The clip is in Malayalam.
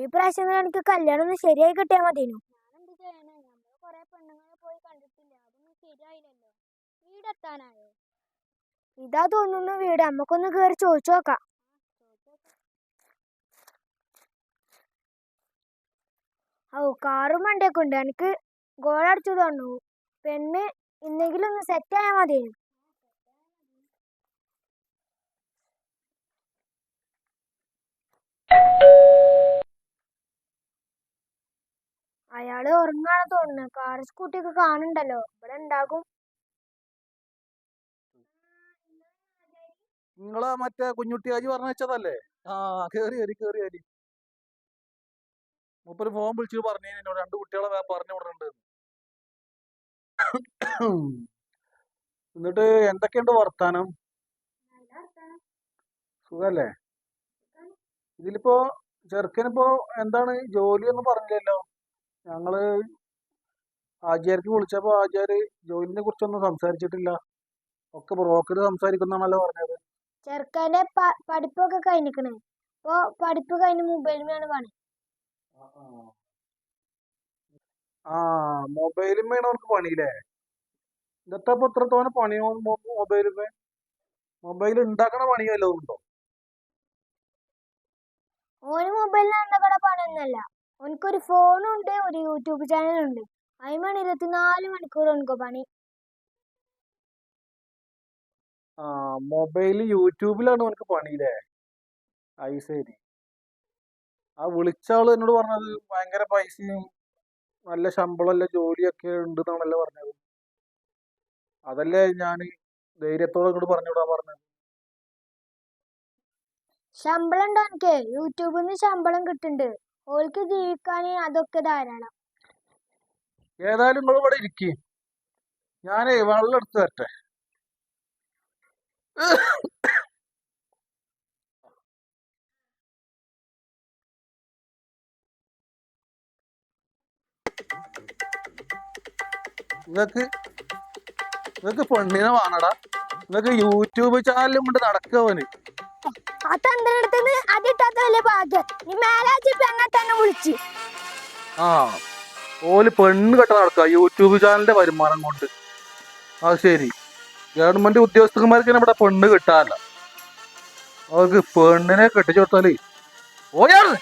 ഈ പ്രാവശ്യം എനിക്ക് കല്യാണം ഒന്ന് ശരിയായി കിട്ടിയാൽ മതിയോ. എന്ത് ചെയ്യാനാ, നമ്മള് കൊറേ പെണ്ണുങ്ങളെ പോയി കണ്ടിട്ടില്ല, അതൊന്നും ശരിയായില്ലല്ലോ. വീടെത്താനായോ? ഇതാ തോന്നുന്നു വീട്, നമുക്കൊന്ന് കേറി ചോദിച്ചു നോക്കാം. കാറും വണ്ടിയൊക്കെ ഉണ്ട്. എനിക്ക് ഗോളടിച്ചു തോന്നുന്നു. പെണ്ണ് എന്തെങ്കിലും ഒന്ന് സെറ്റ് ആയാൽ മതി. അയാള് ഉറങ്ങാണ് തോന്നുന്നു. കാറ് സ്കൂട്ടി ഒക്കെ കാണുന്നുണ്ടല്ലോ, ഇവിടെ ഉണ്ടാകും. നിങ്ങളെ മറ്റേ കുഞ്ഞുട്ടി ആജി പറഞ്ഞു വെച്ചതല്ലേ? കേറി വരി കേറി വരി. മൂപ്പര് ഫോൺ വിളിച്ചു പറഞ്ഞു എന്നോട് 2 കുട്ടികളെ പറഞ്ഞു വിടുന്നുണ്ട്. എന്നിട്ട് എന്തൊക്കെയുണ്ട് വർത്താനം? സുഖല്ലേ? ഇതിലിപ്പോ ചെറുക്കനിപ്പോ എന്താണ് ജോലി ഒന്നും പറഞ്ഞില്ലല്ലോ. ഞങ്ങള് ആചാര്യക്ക് വിളിച്ചപ്പോ ആചാര് ജോലിനെ കുറിച്ചൊന്നും സംസാരിച്ചിട്ടില്ല. ഒക്കെ ബ്രോക്കർ സംസാരിക്കുന്നാണല്ലോ പറഞ്ഞത്. ചെറുക്കന്റെ പഠിപ്പൊക്കെ കഴിഞ്ഞിക്കണേ. ഇപ്പൊ പഠിപ്പ് കഴിഞ്ഞ് മൊബൈലിലാണ് പണി. മൊബൈലുമേ അവർക്ക് പണിയില്ലേ? ഇന്നത്തെ ഇപ്പൊ ഇത്രത്തോനെ പണിയോ മൊബൈലുമേ? മൊബൈൽ ഉണ്ടാക്കണ പണി വല്ലതും ഉണ്ടോ? ഓന് മൊബൈലിന് എന്താ പണിയൊന്നുമല്ല. ഓനക്കൊരു ഫോണും ഉണ്ട്, ഒരു യൂട്യൂബ് ചാനലുണ്ട്. അതിനാണ് 24 മണിക്കൂർ ഓനക്ക് പണി. മൊബൈൽ യൂട്യൂബിലാണ് ഓനക്ക് പണിയില്ലേ? അത് ശരി. ആ വിളിച്ച ആള് എന്നോട് പറഞ്ഞത് ഭയങ്കര പൈസയും നല്ല ശമ്പളമല്ല ജോലിയൊക്കെ ഉണ്ടെന്നാണല്ലോ പറഞ്ഞത്. അതല്ലേ ഞാൻ ധൈര്യത്തോടെ ഇങ്ങോട്ട് പറഞ്ഞുവിടാൻ പറഞ്ഞത്. ശമ്പളം ഉണ്ടോ എനിക്ക്? യൂട്യൂബിൽ നിന്ന് ശമ്പളം കിട്ടുന്നുണ്ട്. ഓൾക്ക് ജീവിക്കാൻ അതൊക്കെ ധാരാളം. ഏതായാലും നിങ്ങൾ ഇവിടെ ഇരിക്കും, ഞാനേ വെള്ളം എടുത്ത് തരട്ടെ. നിങ്ങൾക്ക് പെണ്ണിനെ വേണടാ? നിങ്ങൾക്ക് യൂട്യൂബ് ചാനലും കൊണ്ട് നടക്കവന്. ഓല് പെണ്ണ് കെട്ട നടക്കുക യൂട്യൂബ് ചാനലിന്റെ വരുമാനം കൊണ്ട്. അത് ശരി. ഗവൺമെന്റ് ഉദ്യോഗസ്ഥന്മാർക്ക് ഇവിടെ പെണ്ണ് കിട്ടാനല്ല. അവർക്ക് പെണ്ണിനെ കെട്ടിച്ചു കൊടുത്താല് ഓയാണ്.